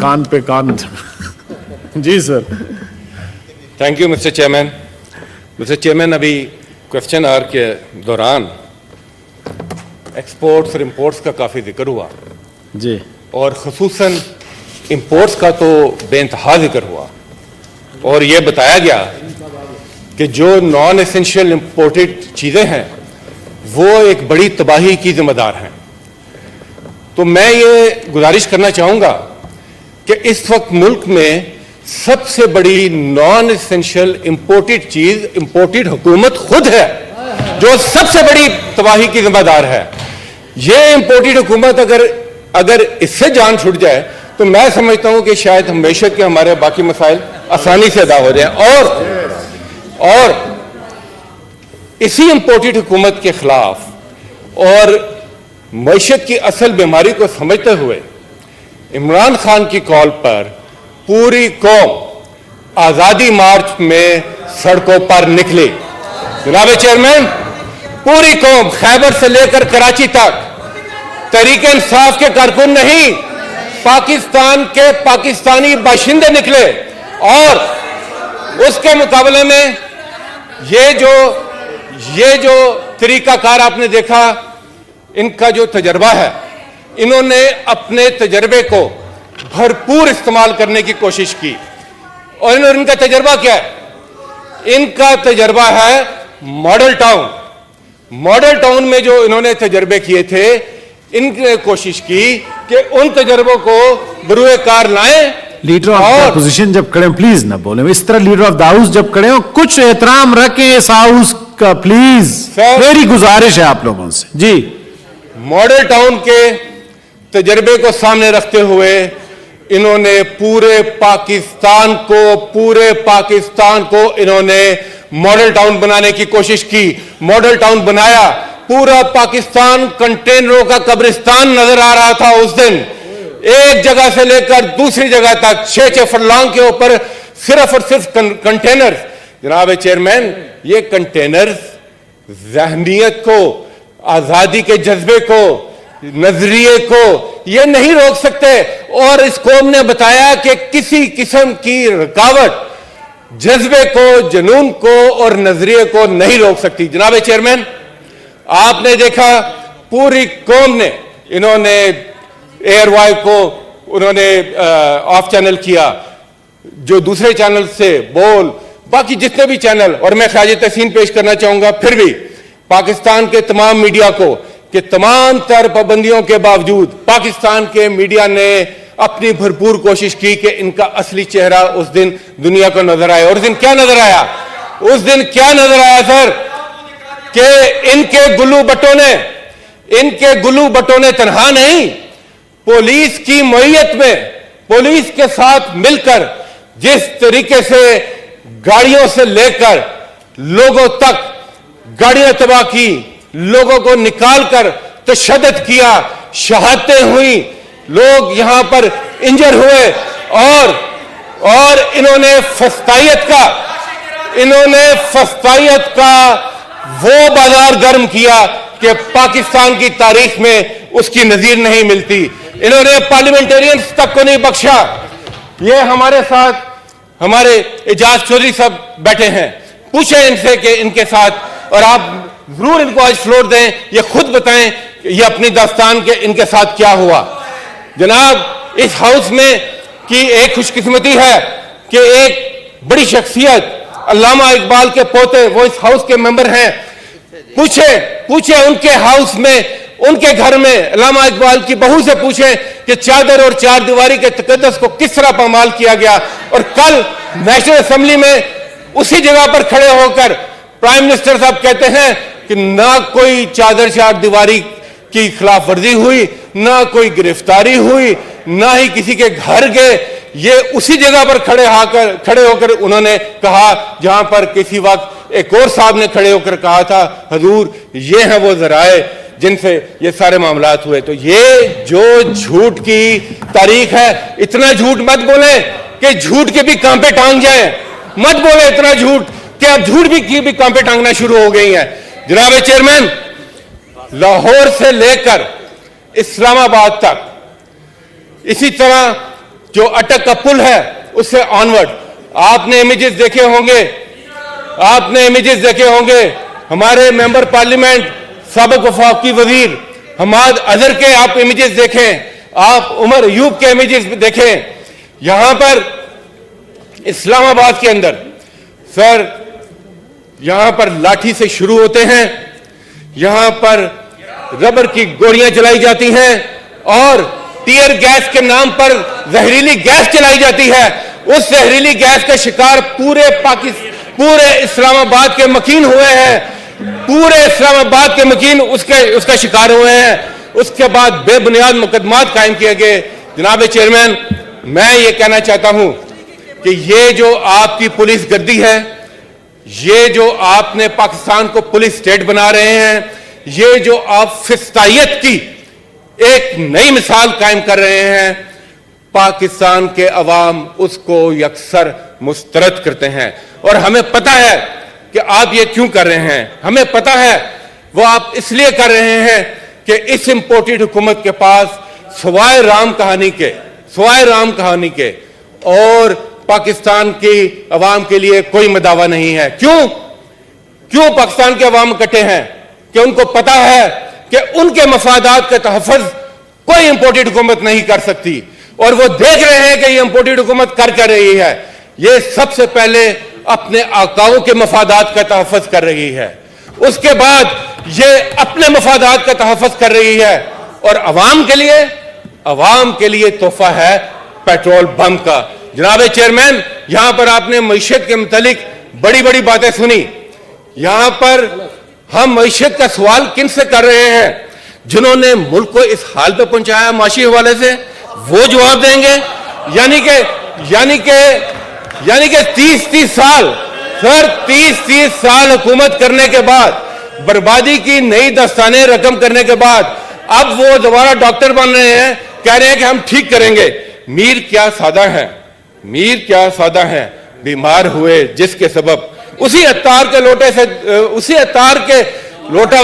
कान पे कान जी sir. Thank you mister chairman. Mister chairman, अभी क्वेश्चन आवर के दौरान एक्सपोर्ट्स और इंपोर्ट्स का काफ़ी जिक्र हुआ जी, और ख़ुसूसन इंपोर्ट्स का तो बेइंतहा जिक्र हुआ और ये बताया गया कि जो नॉन एसेंशियल इंपोर्टेड चीज़ें हैं वो एक बड़ी तबाही की जिम्मेदार हैं। तो मैं ये गुजारिश करना चाहूँगा कि इस वक्त मुल्क में सबसे बड़ी नॉन एसेंशियल इंपोर्टेड चीज़ इंपोर्टेड हुकूमत खुद है, जो सबसे बड़ी तबाही की जिम्मेदार है। ये इंपोर्टेड हुकूमत अगर इससे जान छूट जाए तो मैं समझता हूं कि शायद हमेशा के हमारे बाकी मसाइल आसानी से अदा हो जाए। और इसी इंपोर्टेड हुकूमत के खिलाफ और मईशत की असल बीमारी को समझते हुए इमरान खान की कॉल पर पूरी कौम आज़ादी मार्च में सड़कों पर निकली। जनाब चेयरमैन, पूरी कौम खैबर से लेकर कराची तक तहरीक इंसाफ के कारकुन नहीं, पाकिस्तान के पाकिस्तानी बाशिंदे निकले और उसके मुकाबले में ये जो तरीकाकार आपने देखा, इनका जो तजर्बा है, इन्होंने अपने तजर्बे को भरपूर इस्तेमाल करने की कोशिश की। और इनका तजर्बा क्या है? इनका तजर्बा है मॉडल टाउन। मॉडल टाउन में जो इन्होंने तजर्बे किए थे, इनने कोशिश की कि उन तजर्बों को बरूए कार लाएं। लीडर ऑफ द अपोजिशन जब खड़े, प्लीज ना बोले इस तरह। लीडर ऑफ द हाउस जब खड़े हो, कुछ एहतराम रखें इस हाउस का प्लीज। मेरी गुजारिश है आप लोगों से जी। मॉडल टाउन के तजर्बे को सामने रखते हुए इन्होंने पूरे पाकिस्तान को इन्होंने मॉडल टाउन बनाने की कोशिश की। मॉडल टाउन बनाया, पूरा पाकिस्तान कंटेनरों का कब्रिस्तान नजर आ रहा था उस दिन। एक जगह से लेकर दूसरी जगह तक 6-6 फरलांग के ऊपर सिर्फ और सिर्फ कंटेनर। जनाब चेयरमैन, ये कंटेनर ज़हनियत को, आजादी के जज्बे को, नजरिए को ये नहीं रोक सकते। और इस कौम ने बताया कि किसी किस्म की रुकावट जज्बे को, जुनून को और नजरिए को नहीं रोक सकती। जनाब चेयरमैन, आपने देखा पूरी कौम ने, इन्होंने एयरवाइव को उन्होंने ऑफ चैनल किया, जो दूसरे चैनल से बोल, बाकी जितने भी चैनल, और मैं ख्याज तहसीन पेश करना चाहूंगा फिर भी पाकिस्तान के तमाम मीडिया को कि तमाम तर पाबंदियों के बावजूद पाकिस्तान के मीडिया ने अपनी भरपूर कोशिश की कि इनका असली चेहरा उस दिन दुनिया को नजर आए। और उस दिन क्या नजर आया? उस दिन क्या नजर आया सर? कि इनके गुल्लू बटों ने तनहा नहीं, पुलिस की मईयत में, पुलिस के साथ मिलकर जिस तरीके से गाड़ियों से लेकर लोगों तक गाड़ियां तबाह की, लोगों को निकालकर तशद्दुद किया, शहादतें हुई, लोग यहां पर इंजर हुए और इन्होंने फस्तायत का वो बाजार गर्म किया कि पाकिस्तान की तारीख में उसकी नजीर नहीं मिलती। इन्होंने पार्लियामेंटेरियंस तक को नहीं बख्शा। ये हमारे साथ हमारे एजाज चौधरी साहब बैठे हैं, पूछें इनसे कि इनके साथ, और आप जरूर इनको आज फ्लोर दें, ये खुद बताएं ये अपनी दास्तान के इनके साथ क्या हुआ। जनाब, इस हाउस में की एक खुशकिस्मती है कि एक बड़ी शख्सियत अल्लामा इकबाल के पोते वो इस हाउस के मेंबर हैं। पूछे उनके हाउस में, उनके घर में अल्लामा इकबाल की बहू से पूछें कि चादर और चार दीवारी के तकद्दस को किस तरह पामाल किया गया। और कल नेशनल असेंबली में उसी जगह पर खड़े होकर प्राइम मिनिस्टर साहब कहते हैं कि ना कोई चादर चार दीवारी की खिलाफ वर्जी हुई, ना कोई गिरफ्तारी हुई, ना ही किसी के घर गए। ये उसी जगह पर खड़े होकर उन्होंने कहा जहां पर किसी वक्त एक और साहब ने खड़े होकर कहा था, हुजूर ये हैं वो जराए जिनसे ये सारे मामलात हुए। तो ये जो झूठ की तारीख है, इतना झूठ मत बोले कि झूठ के भी कांपे टांग जाए। मत बोले इतना झूठ कि अब झूठ भी कांपे टांगना शुरू हो गई है। जनाब चेयरमैन, लाहौर से लेकर इस्लामाबाद तक, इसी तरह जो अटक का पुल है उससे ऑनवर्ड। आपने इमेजेस देखे होंगे, हमारे मेंबर पार्लियामेंट साबिक वफाकी वजीर हमाद अजहर के आप इमेजेस देखें, आप उमर अयूब के इमेजेस देखें। यहां पर इस्लामाबाद के अंदर सर, यहां पर लाठी से शुरू होते हैं, यहां पर रबर की गोलियां चलाई जाती हैं और टीयर गैस के नाम पर जहरीली गैस चलाई जाती है। उस जहरीली गैस का शिकार पूरे इस्लामाबाद के मकीन हुए हैं, पूरे इस्लामाबाद के मकीन उसका शिकार हुए हैं। उसके बाद बेबुनियाद मुकदमात कायम किए गए। जनाब चेयरमैन, मैं ये कहना चाहता हूं कि ये जो आपकी पुलिस गर्दी है, ये जो आपने पाकिस्तान को पुलिस स्टेट बना रहे हैं, ये जो आप फिस्तायत की एक नई मिसाल कायम कर रहे हैं, पाकिस्तान के अवाम उसको यकसर मुस्तरद करते हैं। और हमें पता है कि आप ये क्यों कर रहे हैं, हमें पता है वो आप इसलिए कर रहे हैं कि इस इंपोर्टेड हुकूमत के पास सवाए राम कहानी के और पाकिस्तान की अवाम के लिए कोई मदावा नहीं है। क्यों पाकिस्तान के अवाम इकट्ठे हैं? कि उनको पता है कि उनके मफादात का तहफ़्फ़ुज़ कोई इंपोर्टेड हुकूमत नहीं कर सकती, और वो देख रहे हैं कि ये इंपोर्टेड हुकूमत कर रही है। ये सबसे पहले अपने आकाओं के मफादात का तहफ़्फ़ुज़ कर रही है, उसके बाद ये अपने मफादात का तहफ़्फ़ुज़ कर रही है, और अवाम के लिए तोहफा है पेट्रोल बम का। जनाब चेयरमैन, यहां पर आपने मईशत के मुतालिक बड़ी बड़ी बातें सुनी। यहां पर हम मईशत का सवाल किन से कर रहे हैं? जिन्होंने मुल्क को इस हाल पे पहुंचाया माशी हवाले से, वो जवाब देंगे। यानी कि 30 साल सर, 30 साल हुकूमत करने के बाद, बर्बादी की नई दस्ताने रकम करने के बाद, अब वो दोबारा डॉक्टर बन रहे हैं, कह रहे हैं कि हम ठीक करेंगे। मीर क्या सादा हैं, बीमार हुए जिसके सबब उसी अत्तार के लोटा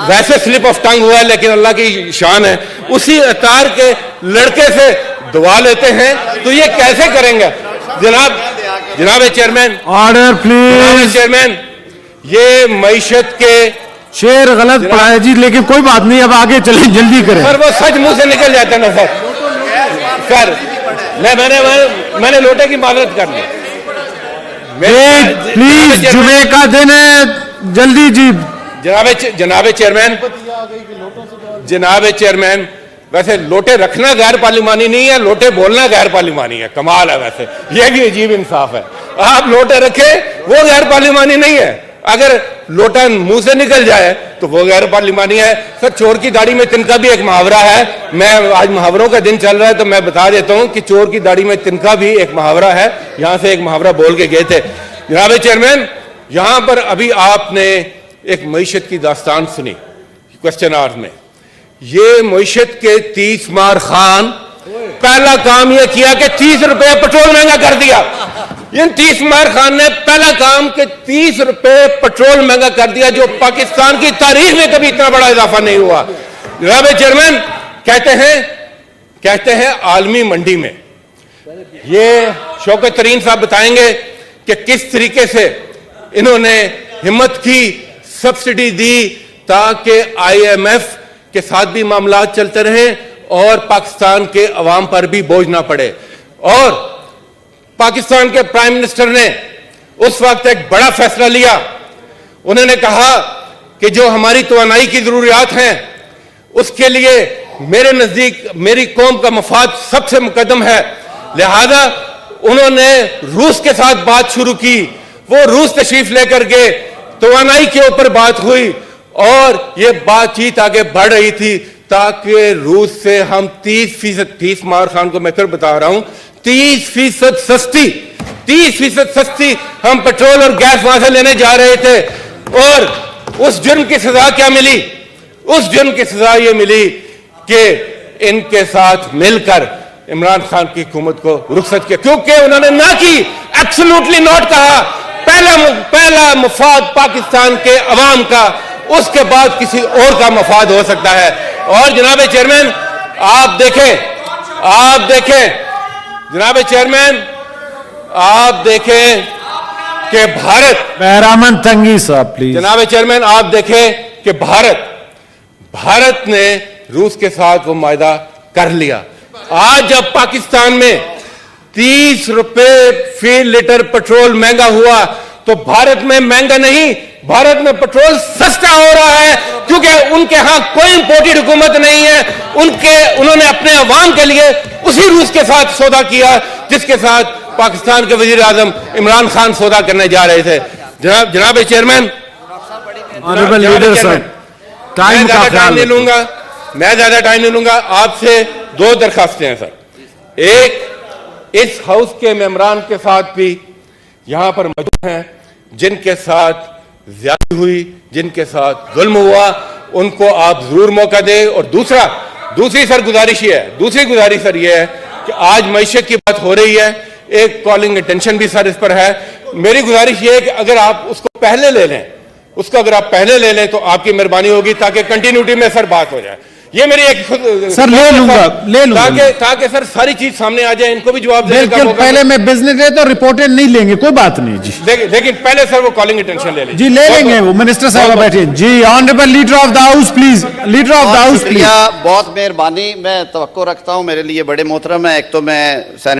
वैसे स्लिप ऑफ टंग हुआ है, लेकिन अल्लाह की शान है, उसी अत्तार के लड़के से दुआ लेते हैं। तो ये कैसे करेंगे? जनाब चेयरमैन, ऑर्डर प्लीज। चेयरमैन, ये मईशत के शेर गलत पढ़ा है जी, लेकिन कोई बात नहीं, अब आगे चलें, जल्दी करें। सर वो सच मुंह से निकल जाता है ना सर। मैंने लोटे की माजरत कर ली। प्लीज, जुमे का दिन है, जल्दी जी। जनाब चेयरमैन, वैसे लोटे रखना गैर पार्लिमानी नहीं है, लोटे बोलना गैर पार्लिमानी है। कमाल है, वैसे ये भी अजीब इंसाफ है। आप लोटे रखे वो गैर पार्लिमानी नहीं है, अगर लोटा मुंह से निकल जाए तो वो गैर पार्लिमानी है। सर, चोर की दाढ़ी में तिनका भी एक मुहावरा है। मैं आज मुहावरों का दिन चल रहा है तो मैं बता देता हूं कि चोर की दाढ़ी में तिनका भी एक मुहावरा है। यहां से एक मुहावरा बोल के गए थे। जनाब चेयरमैन, यहां पर अभी आपने एक मईशत की दास्तान सुनी क्वेश्चन आवर्स में। ये मईशत के 30 मार खान पहला काम यह किया कि 30 रुपए पेट्रोल महंगा कर दिया। इन 30 मार खान ने पहला काम कि 30 रुपए पेट्रोल महंगा कर दिया, जो पाकिस्तान की तारीख में कभी इतना बड़ा इजाफा नहीं हुआ। जनाब चेयरमैन, कहते हैं आलमी मंडी में, ये शौकत तरीन साहब बताएंगे कि किस तरीके से इन्होंने हिम्मत की, सब्सिडी दी, ताकि IMF के साथ भी मामला चलते रहे और पाकिस्तान के अवाम पर भी बोझ ना पड़े। और पाकिस्तान के प्राइम मिनिस्टर ने उस वक्त एक बड़ा फैसला लिया। उन्होंने कहा कि जो हमारी तवानाई की जरूरियात हैं, उसके लिए मेरे नजदीक मेरी कौम का मफाद सबसे मुकद्दम है। लिहाजा उन्होंने रूस के साथ बात शुरू की। वो रूस तशरीफ लेकर के तवानाई के ऊपर बात हुई और ये बातचीत आगे बढ़ रही थी, ताकि रूस से हम 30% मार खान को मैं फिर बता रहा हूं, 30% सस्ती हम पेट्रोल और गैस वहां से लेने जा रहे थे। और उस जुर्म की सजा क्या मिली? उस जुर्म की सजा ये मिली कि इनके साथ मिलकर इमरान खान की हुकूमत को रुखसत किया, क्योंकि उन्होंने ना की, एब्सोल्युटली नॉट कहा। पहला मफाद पाकिस्तान के अवाम का, उसके बाद किसी और का मफाद हो सकता है। और जनाब चेयरमैन, आप देखें जनाब चेयरमैन, आप देखें कि भारत, बहरामन तंगी साहब प्लीज। जनाब चेयरमैन, आप देखें कि भारत ने रूस के साथ वो मायदा कर लिया। आज जब पाकिस्तान में 30 रुपए फी लीटर पेट्रोल महंगा हुआ, तो भारत में महंगा नहीं, भारत में पेट्रोल सस्ता हो रहा है, क्योंकि उनके यहां कोई इंपोर्टेड हुकूमत नहीं है। उन्होंने अपने अवाम के लिए उसी रूस के साथ सौदा किया जिसके साथ पाकिस्तान के वजीर आजम इमरान खान सौदा करने जा रहे थे। जनाब chairman, honourable leader sir, time का ख्याल नहीं लूंगा, मैं ज्यादा टाइम नहीं लूंगा। आपसे 2 दरखास्तें हैं सर। एक, इस हाउस के मेंबरान के साथ भी यहां पर मौजूद हैं जिनके साथ ज्यादती हुई, जिनके साथ जुल्म हुआ, उनको आप जरूर मौका दें। और दूसरी सर गुजारिश ये है, दूसरी गुजारिश सर ये है कि आज मईशत की बात हो रही है, एक कॉलिंग अटेंशन भी सर इस पर है। मेरी गुजारिश ये है कि अगर आप उसको पहले ले लें, अगर आप पहले ले लें तो आपकी मेहरबानी होगी, ताकि कंटिन्यूटी में सर बात हो जाए। ये मेरी एक सर ले लूंगा ताकि सर सारी चीज सामने आ जाए, इनको भी जवाब देने का बिल्कुल। मौका पहले मैं बिजनेस है तो रिपोर्टेड नहीं लेंगे, कोई बात नहीं जी। लेकिन पहले सर वो कॉलिंग अटेंशन ले लें जी, ले लेंगे वो। मिनिस्टर साहब बैठे जी। Honourable leader of the house please, leader of the house please. बहुत मेहरबानी, मैं तवक्को रखता हूं, मेरे लिए बड़े मोहतरम है। एक तो मैं